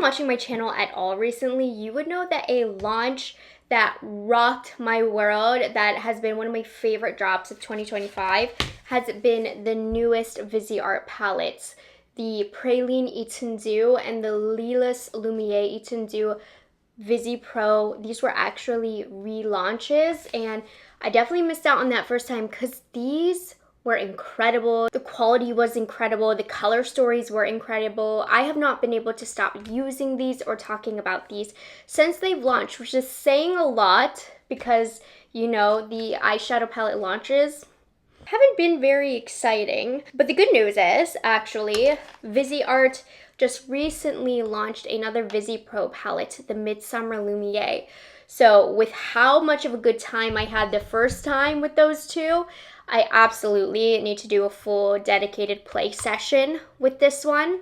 been watching my channel at all recently, you would know that a launch that rocked my world, that has been one of my favorite drops of 2025, has been the newest Viseart palettes. The Praline Etendu and the Lumiere Etendu VisePRO. These were actually relaunches, and I definitely missed out on that first time because these were incredible. The quality was incredible. The color stories were incredible. I have not been able to stop using these or talking about these since they've launched, which is saying a lot because, you know, the eyeshadow palette launches haven't been very exciting. But the good news is, actually, Viseart just recently launched another VisePRO palette, the Midsommer Lumiere. So with how much of a good time I had the first time with those two, I absolutely need to do a full dedicated play session with this one.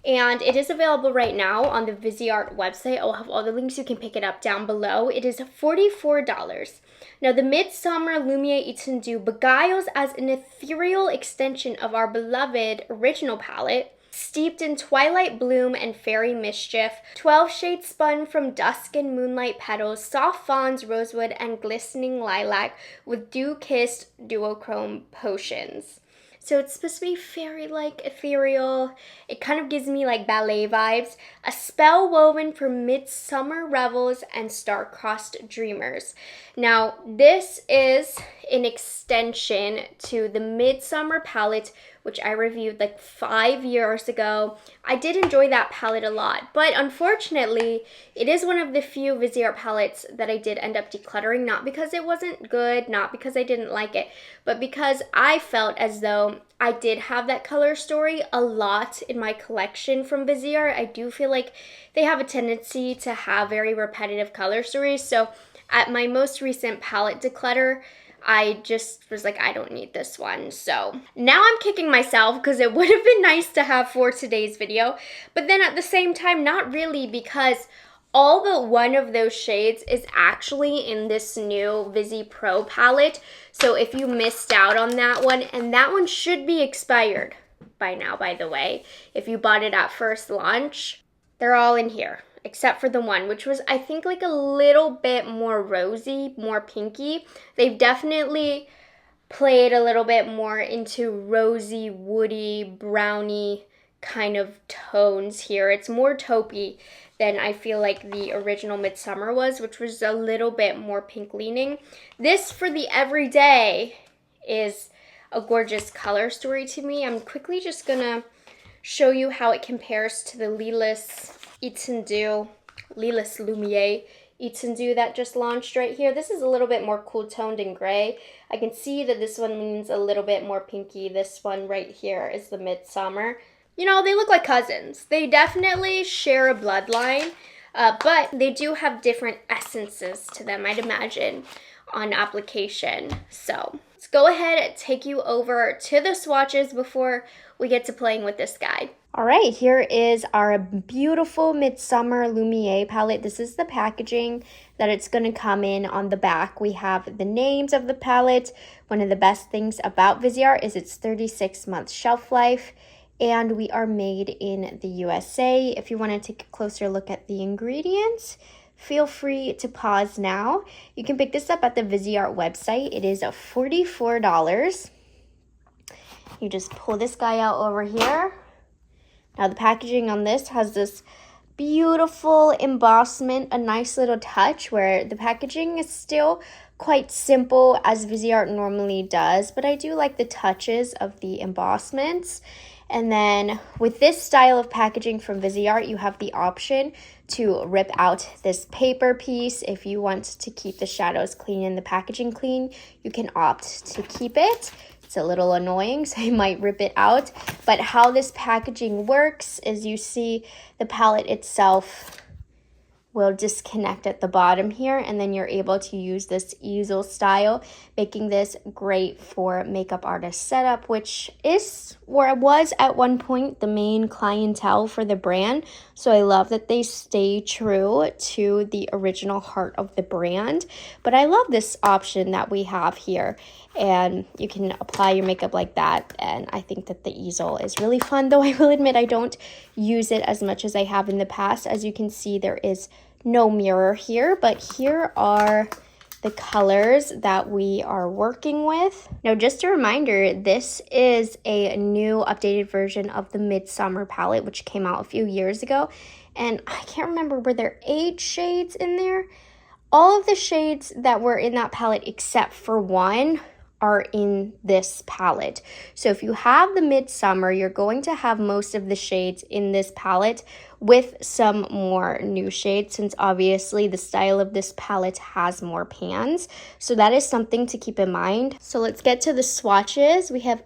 And it is available right now on the Viseart website. I'll have all the links. You can pick it up down below. It is $44. Now, the Midsommer Lumiere Etendu beguiles as an ethereal extension of our beloved original palette, steeped in twilight bloom and fairy mischief, 12 shades spun from dusk and moonlight petals, soft fawns, rosewood, and glistening lilac with dew-kissed duochrome potions. So it's supposed to be fairy-like, ethereal. It kind of gives me like ballet vibes. A spell woven for midsummer revels and star-crossed dreamers. Now, this is an extension to the Midsommer palette, which I reviewed like 5 years ago. I did enjoy that palette a lot, but unfortunately, it is one of the few Viseart palettes that I did end up decluttering, not because it wasn't good, not because I didn't like it, but because I felt as though I did have that color story a lot in my collection from Viseart. I do feel like they have a tendency to have very repetitive color stories, so at my most recent palette declutter, I just was like, I don't need this one. So now I'm kicking myself because it would have been nice to have for today's video. But then at the same time, not really, because all but one of those shades is actually in this new VisePRO palette. So if you missed out on that one, and that one should be expired by now, by the way, if you bought it at first launch, they're all in here. Except for the one, which was, I think, like a little bit more rosy, more pinky. They've definitely played a little bit more into rosy, woody, browny kind of tones here. It's more taupey than I feel like the original Midsommer was, which was a little bit more pink leaning. This, for the everyday, is a gorgeous color story to me. I'm quickly just gonna show you how it compares to the Etendu, Lumiere Etendu that just launched right here. This is a little bit more cool toned and gray. I can see that this one leans a little bit more pinky. This one right here is the Midsommer. You know, they look like cousins. They definitely share a bloodline, but they do have different essences to them, I'd imagine, on application. So let's go ahead and take you over to the swatches before we get to playing with this guy. All right, here is our beautiful Midsommer Lumiere palette. This is the packaging that it's going to come in on the back. We have the names of the palette. One of the best things about Viseart is its 36-month shelf life, and we are made in the USA. If you want to take a closer look at the ingredients, feel free to pause now. You can pick this up at the Viseart website. It is $44. You just pull this guy out over here. Now the packaging on this has this beautiful embossment, a nice little touch where the packaging is still quite simple as Viseart normally does, but I do like the touches of the embossments. And then with this style of packaging from Viseart, you have the option to rip out this paper piece. If you want to keep the shadows clean and the packaging clean, you can opt to keep it. It's a little annoying, so you might rip it out. But how this packaging works is you see the palette itself will disconnect at the bottom here, and then you're able to use this easel style, making this great for makeup artist setup, which is, or it was at one point, the main clientele for the brand. So I love that they stay true to the original heart of the brand. But I love this option that we have here. and you can apply your makeup like that. And I think that the easel is really fun, though I will admit I don't use it as much as I have in the past. As you can see, there is no mirror here, but here are the colors that we are working with. Now, just a reminder, this is a new updated version of the Midsommer palette, which came out a few years ago. And I can't remember, were there 8 shades in there? All of the shades that were in that palette except for one are in this palette. So if you have the Midsommer, you're going to have most of the shades in this palette with some more new shades, since obviously the style of this palette has more pans. So that is something to keep in mind. So let's get to the swatches. We have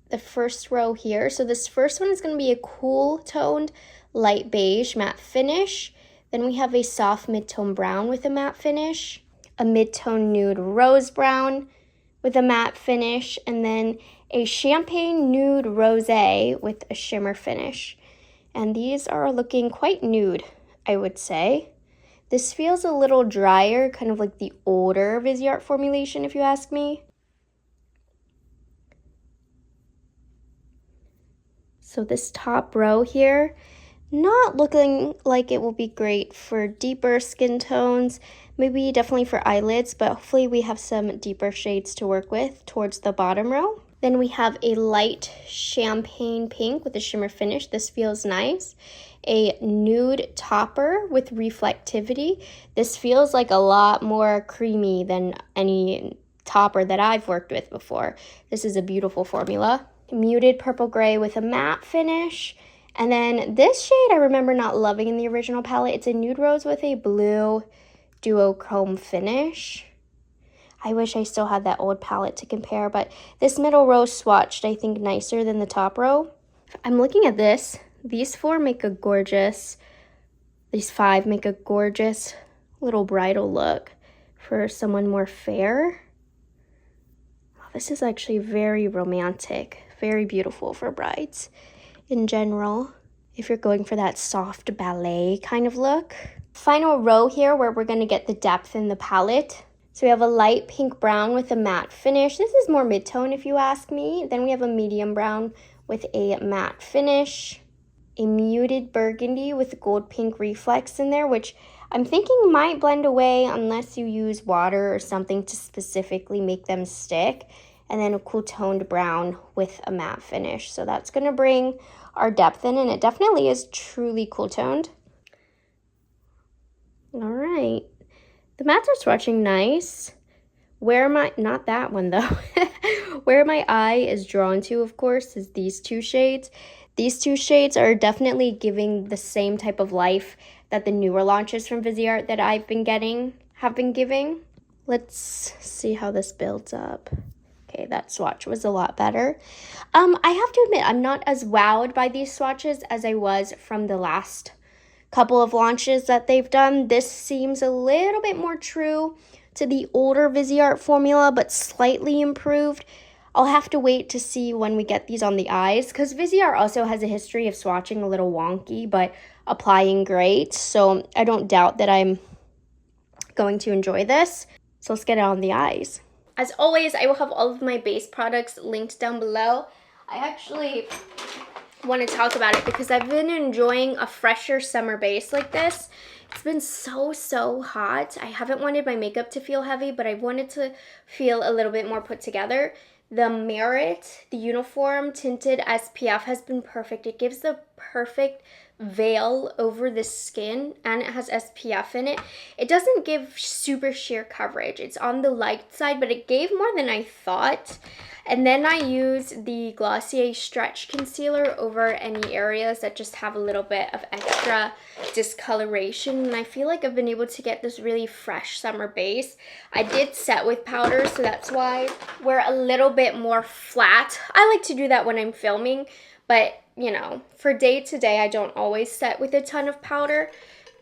the first row here. So this first one is going to be a cool toned light beige matte finish. Then we have a soft mid-tone brown with a matte finish, a mid-tone nude rose brown with a matte finish, and then a champagne nude rosé with a shimmer finish. And these are looking quite nude, I would say. This feels a little drier, kind of like the older Viseart formulation, if you ask me. So this top row here, not looking like it will be great for deeper skin tones, maybe definitely for eyelids, but hopefully we have some deeper shades to work with towards the bottom row. Then we have a light champagne pink with a shimmer finish. This feels nice. A nude topper with reflectivity. This feels like a lot more creamy than any topper that I've worked with before. This is a beautiful formula. Muted purple gray with a matte finish. And then this shade I remember not loving in the original palette. It's a nude rose with a blue duochrome finish. I wish I still had that old palette to compare, but this middle row swatched, I think, nicer than the top row. I'm looking at this. These 4 make a gorgeous, these 5 make a gorgeous little bridal look for someone more fair. Oh, this is actually very romantic, very beautiful for brides in general, if you're going for that soft ballet kind of look. Final row here where we're going to get the depth in the palette. So we have a light pink brown with a matte finish. This is more mid-tone if you ask me. Then we have a medium brown with a matte finish. A muted burgundy with gold pink reflex in there, which I'm thinking might blend away unless you use water or something to specifically make them stick. And then a cool toned brown with a matte finish. So that's going to bring our depth in, and it definitely is truly cool toned. All right. The mattes are swatching nice. Where my, not that one though, where my eye is drawn to, of course, is these 2 shades. These 2 shades are definitely giving the same type of life that the newer launches from Viseart that I've been getting have been giving. Let's see how this builds up. Okay, that swatch was a lot better. I have to admit, I'm not as wowed by these swatches as I was from the last couple of launches that they've done. This seems a little bit more true to the older Viseart formula, but slightly improved. I'll have to wait to see when we get these on the eyes, because Viseart also has a history of swatching a little wonky, but applying great. So I don't doubt that I'm going to enjoy this. So let's get it on the eyes. As always, I will have all of my base products linked down below. I actually want to talk about it because I've been enjoying a fresher summer base like this. It's been so hot. I haven't wanted my makeup to feel heavy, but I wanted to feel a little bit more put together. The Merit, the Uniform Tinted SPF has been perfect. It gives the perfect veil over the skin, and it has SPF in it. It doesn't give super sheer coverage. It's on the light side, but it gave more than I thought. And then I used the Glossier Stretch Concealer over any areas that just have a little bit of extra discoloration. And I feel like I've been able to get this really fresh summer base. I did set with powder, so that's why we're a little bit more flat. I like to do that when I'm filming, but you know, for day to day, I don't always set with a ton of powder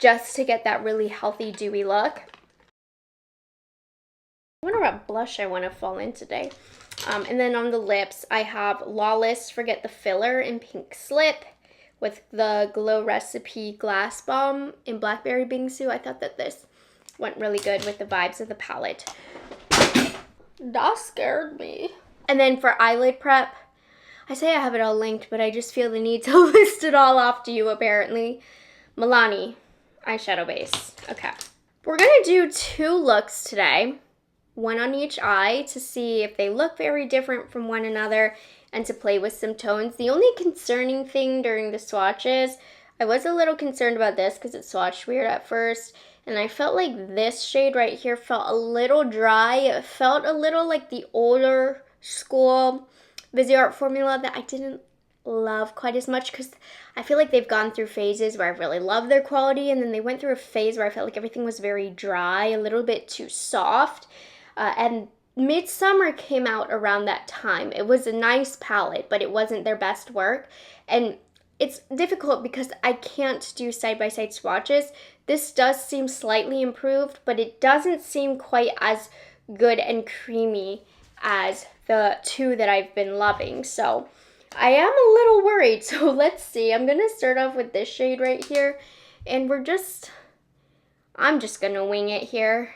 just to get that really healthy, dewy look. I wonder what blush I want to fall in today. And then on the lips, I have Lawless Forget the Filler in Pink Slip with the Glow Recipe Glass Balm in Blackberry Bingsu. I thought that this went really good with the vibes of the palette. That scared me. And then for eyelid prep, I say I have it all linked, but I just feel the need to list it all off to you apparently. Milani eyeshadow base. Okay. We're gonna do 2 looks today, one on each eye to see if they look very different from one another and to play with some tones. The only concerning thing during the swatches, I was a little concerned about this because it swatched weird at first, and I felt like this shade right here felt a little dry. It felt a little like the older school Viseart formula that I didn't love quite as much because I feel like they've gone through phases where I really love their quality, and then they went through a phase where I felt like everything was very dry, a little bit too soft. And Midsommer came out around that time. It was a nice palette, but it wasn't their best work. And it's difficult because I can't do side-by-side swatches. This does seem slightly improved, but it doesn't seem quite as good and creamy as the 2 that I've been loving. So I am a little worried. So let's see. I'm going to start off with this shade right here. And I'm just going to wing it here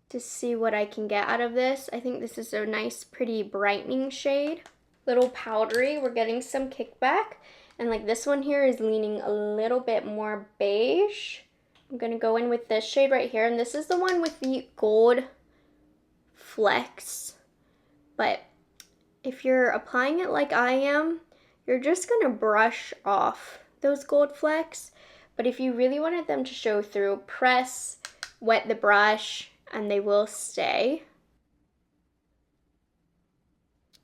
to see what I can get out of this. I think this is a nice, pretty brightening shade. Little powdery. We're getting some kickback. And like this one here is leaning a little bit more beige. I'm going to go in with this shade right here. And this is the one with the gold flecks. But if you're applying it like I am, you're just going to brush off those gold flecks. But if you really wanted them to show through, press, wet the brush, and they will stay.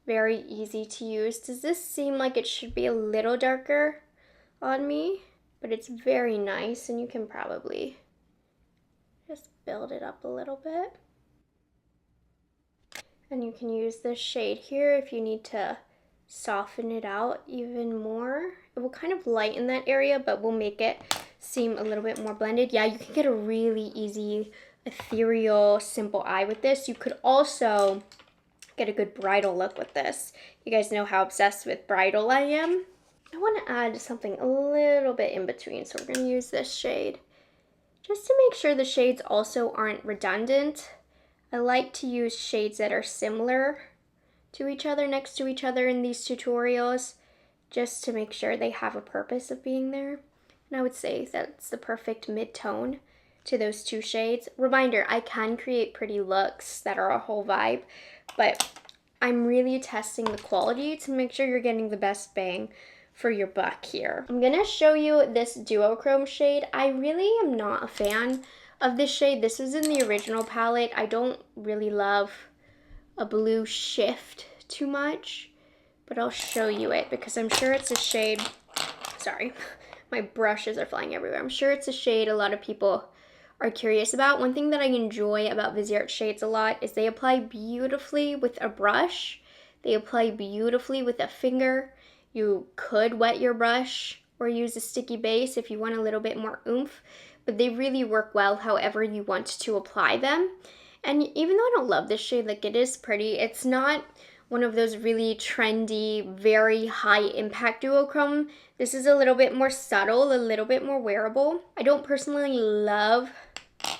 Very easy to use. Does this seem like it should be a little darker on me? But it's very nice, and you can probably just build it up a little bit. And you can use this shade here if you need to soften it out even more. It will kind of lighten that area, but will make it seem a little bit more blended. Yeah, you can get a really easy, ethereal, simple eye with this. You could also get a good bridal look with this. You guys know how obsessed with bridal I am. I want to add something a little bit in between, so we're going to use this shade. Just to make sure the shades also aren't redundant, I like to use shades that are similar to each other, next to each other in these tutorials, just to make sure they have a purpose of being there. And I would say that's the perfect mid-tone to those 2 shades. Reminder, I can create pretty looks that are a whole vibe, but I'm really testing the quality to make sure you're getting the best bang for your buck here. I'm gonna show you this duochrome shade. I really am not a fan of this shade. This was in the original palette. I don't really love a blue shift too much, but I'll show you it because I'm sure it's a shade, sorry, my brushes are flying everywhere. I'm sure it's a shade a lot of people are curious about. One thing that I enjoy about Viseart shades a lot is they apply beautifully with a brush. They apply beautifully with a finger. You could wet your brush or use a sticky base if you want a little bit more oomph, but they really work well however you want to apply them. And even though I don't love this shade, like it is pretty, it's not one of those really trendy, very high impact duochrome. This is a little bit more subtle, a little bit more wearable. I don't personally love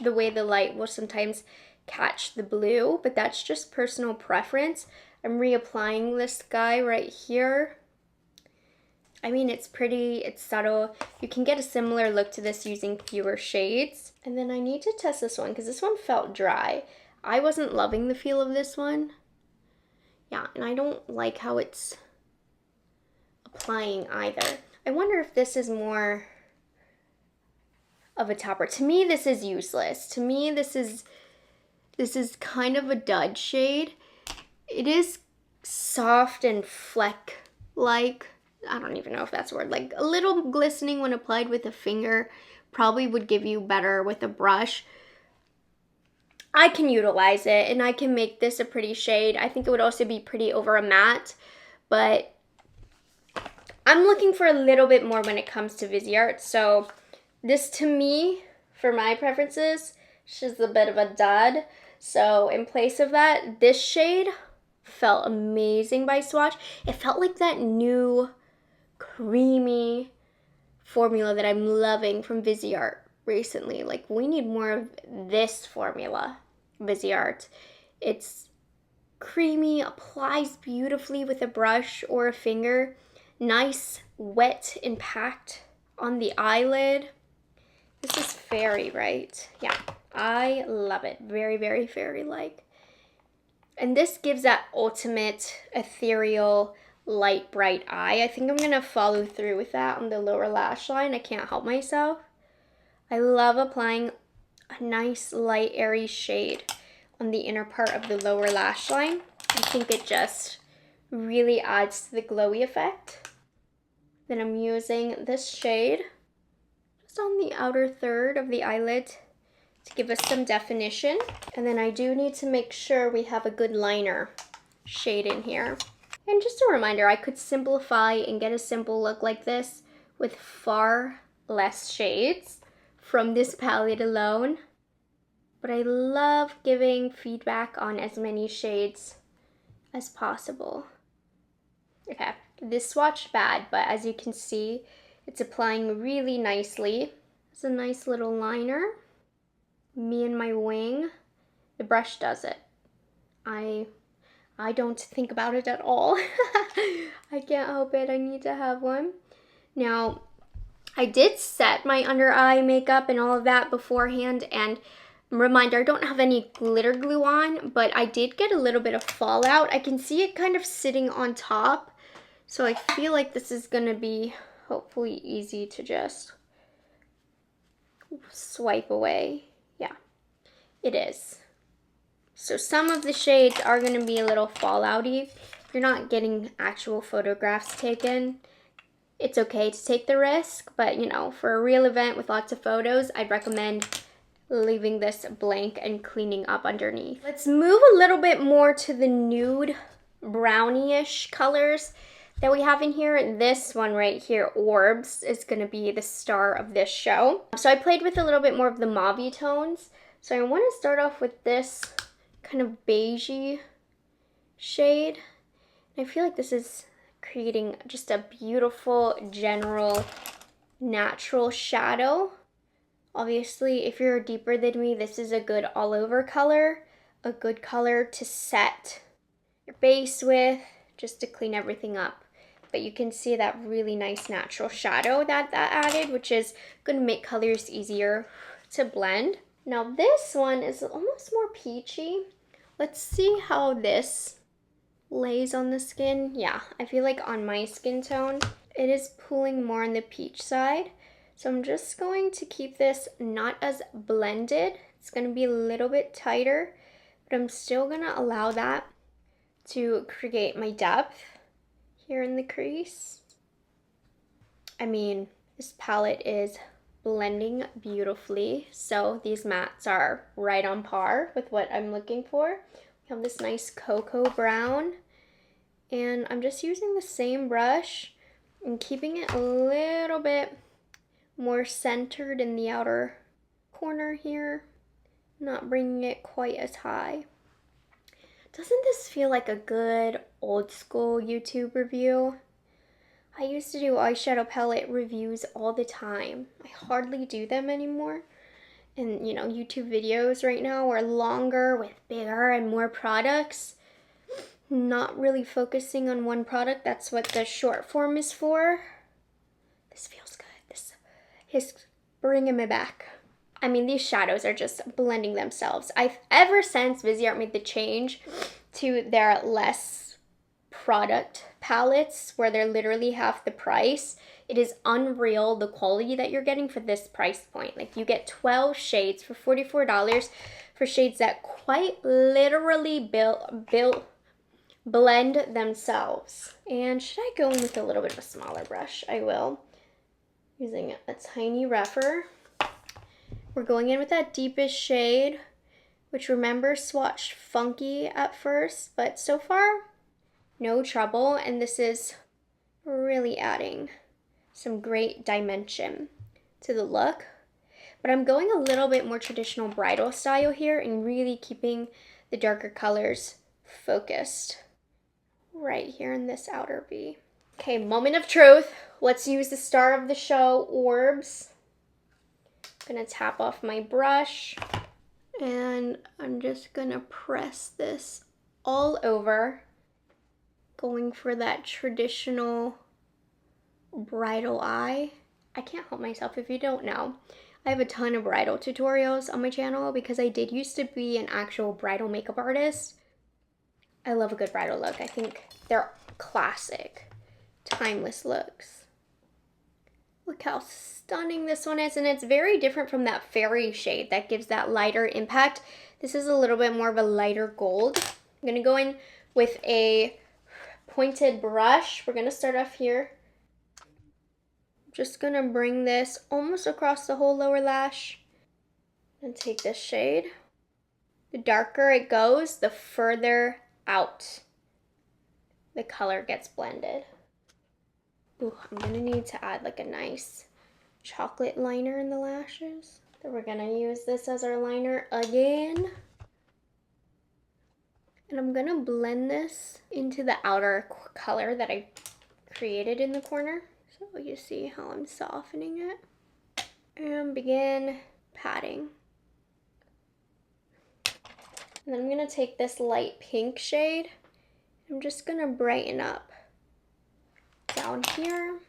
the way the light will sometimes catch the blue, but that's just personal preference. I'm reapplying this guy right here. I mean, it's pretty, it's subtle. You can get a similar look to this using fewer shades. And then I need to test this one because this one felt dry. I wasn't loving the feel of this one. Yeah, and I don't like how it's applying either. I wonder if this is more of a topper. To me, this is useless. To me, this is kind of a dud shade. It is soft and fleck-like. I don't even know if that's a word. Like a little glistening when applied with a finger probably would give you better with a brush. I can utilize it and I can make this a pretty shade. I think it would also be pretty over a matte, but I'm looking for a little bit more when it comes to Viseart. So this to me, for my preferences, is a bit of a dud. So in place of that, this shade felt amazing by swatch. It felt like that new creamy formula that I'm loving from Viseart recently. Like, we need more of this formula, Viseart. It's creamy, applies beautifully with a brush or a finger. Nice, wet impact on the eyelid. This is fairy, right? Yeah, I love it. Very, very fairy-like. And this gives that ultimate ethereal, light, bright eye. I think I'm gonna follow through with that on the lower lash line. I can't help myself. I love applying a nice, light, airy shade on the inner part of the lower lash line. I think it just really adds to the glowy effect. Then I'm using this shade just on the outer third of the eyelid to give us some definition. And then I do need to make sure we have a good liner shade in here. And just a reminder, I could simplify and get a simple look like this with far less shades from this palette alone. But I love giving feedback on as many shades as possible. Okay, this swatched bad, but as you can see, it's applying really nicely. It's a nice little liner. Me and my wing. The brush does it. I don't think about it at all. I can't help it. I need to have one. Now, I did set my under eye makeup and all of that beforehand, and reminder, I don't have any glitter glue on, but I did get a little bit of fallout. I can see it kind of sitting on top, so I feel like this is gonna be hopefully easy to just swipe away. Yeah, it is. So some of the shades are gonna be a little fallouty. If you're not getting actual photographs taken, it's okay to take the risk, but you know, for a real event with lots of photos, I'd recommend leaving this blank and cleaning up underneath. Let's move a little bit more to the nude brownie-ish colors that we have in here. This one right here, Orbs, is gonna be the star of this show. So I played with a little bit more of the mauve tones. So I wanna start off with this kind of beigey shade. I feel like this is creating just a beautiful, general, natural shadow. Obviously, if you're deeper than me, this is a good all-over color, a good color to set your base with, just to clean everything up. But you can see that really nice natural shadow that added, which is going to make colors easier to blend. Now this one is almost more peachy. Let's see how this lays on the skin. Yeah, I feel like on my skin tone, it is pulling more on the peach side. So I'm just going to keep this not as blended. It's going to be a little bit tighter, but I'm still going to allow that to create my depth here in the crease. I mean, this palette is blending beautifully. So these mattes are right on par with what I'm looking for. We have this nice cocoa brown, and I'm just using the same brush and keeping it a little bit more centered in the outer corner here, not bringing it quite as high. Doesn't this feel like a good old school YouTube review? I used to do eyeshadow palette reviews all the time. I hardly do them anymore. And you know, YouTube videos right now are longer with bigger and more products. Not really focusing on one product. That's what the short form is for. This feels good. This is bringing me back. I mean, these shadows are just blending themselves. Ever since Viseart made the change to their less product palettes, where they're literally half the price, it is unreal the quality that you're getting for this price point. Like, you get 12 shades for $44 for shades that quite literally blend themselves. And should I go in with a little bit of a smaller brush? I will. Using a tiny Rephr. We're going in with that deepest shade, which, remember, swatched funky at first, but so far, no trouble. And this is really adding some great dimension to the look. But I'm going a little bit more traditional bridal style here and really keeping the darker colors focused right here in this outer V. Okay, moment of truth. Let's use the star of the show, Orbs. I'm gonna tap off my brush and I'm just gonna press this all over, going for that traditional bridal eye. I can't help myself if you don't know. I have a ton of bridal tutorials on my channel because I did used to be an actual bridal makeup artist. I love a good bridal look. I think they're classic, timeless looks. Look how stunning this one is, and it's very different from that fairy shade that gives that lighter impact. This is a little bit more of a lighter gold. I'm gonna go in with a pointed brush. We're gonna start off here. Just gonna bring this almost across the whole lower lash and take this shade. The darker it goes, the further out the color gets blended. Ooh, I'm gonna need to add like a nice chocolate liner in the lashes. So we're gonna use this as our liner again. And I'm gonna blend this into the outer color that I created in the corner. So you see how I'm softening it. And begin patting. And then I'm gonna take this light pink shade. I'm just gonna brighten up down here.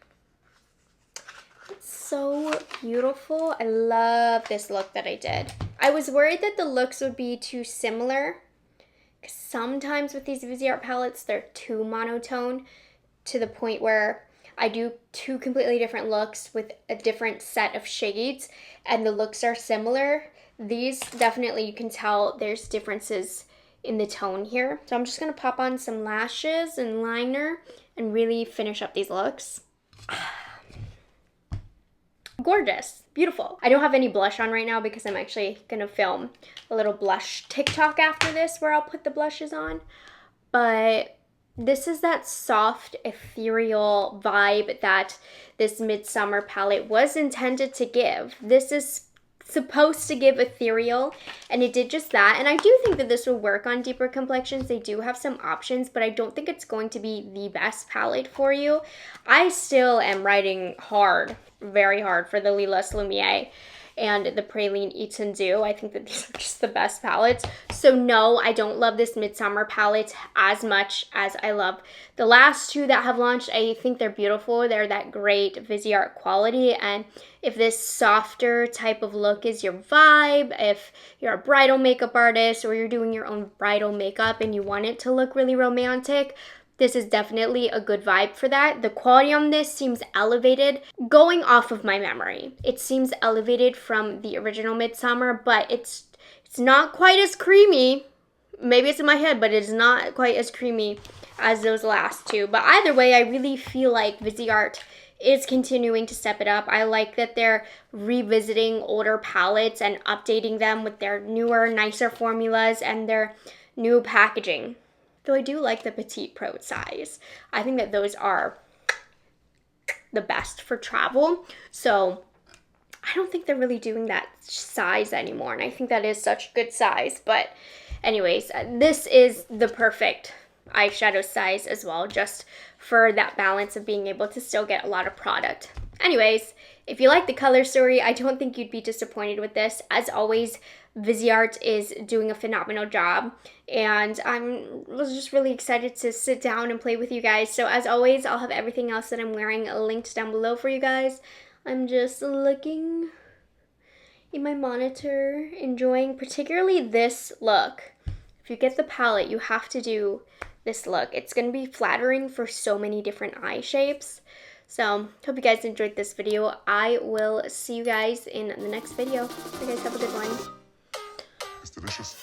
It's so beautiful. I love this look that I did. I was worried that the looks would be too similar, because sometimes with these Viseart palettes, they're too monotone to the point where I do two completely different looks with a different set of shades and the looks are similar. These definitely, you can tell there's differences in the tone here. So I'm just gonna pop on some lashes and liner and really finish up these looks. Gorgeous, beautiful. I don't have any blush on right now because I'm actually gonna film a little blush TikTok after this where I'll put the blushes on. But this is that soft, ethereal vibe that this Midsommer palette was intended to give. This is supposed to give ethereal, and it did just that. And I do think that this will work on deeper complexions. They do have some options, but I don't think it's going to be the best palette for you. I still am riding hard, very hard, for the Lumiere and the Praline Etendu. I think that these are just the best palettes. So no, I don't love this Midsommer palette as much as I love the last two that have launched. I think they're beautiful. They're that great Viseart quality. And if this softer type of look is your vibe, if you're a bridal makeup artist or you're doing your own bridal makeup and you want it to look really romantic, this is definitely a good vibe for that. The quality on this seems elevated. Going off of my memory, it seems elevated from the original Midsommer, but it's not quite as creamy. Maybe it's in my head, but it's not quite as creamy as those last two. But either way, I really feel like Viseart is continuing to step it up. I like that they're revisiting older palettes and updating them with their newer, nicer formulas and their new packaging. Though I do like the Petite Pro size. I think that those are the best for travel. So I don't think they're really doing that size anymore. And I think that is such a good size. But anyways, this is the perfect eyeshadow size as well, just for that balance of being able to still get a lot of product. Anyways, if you like the color story, I don't think you'd be disappointed with this. As always, Viseart is doing a phenomenal job, and I was just really excited to sit down and play with you guys. So as always, I'll have everything else that I'm wearing linked down below for you guys. I'm just looking in my monitor, enjoying particularly this look. If you get the palette, you have to do this look. It's going to be flattering for so many different eye shapes. So, hope you guys enjoyed this video. I will see you guys in the next video. You guys have a good one. It's delicious.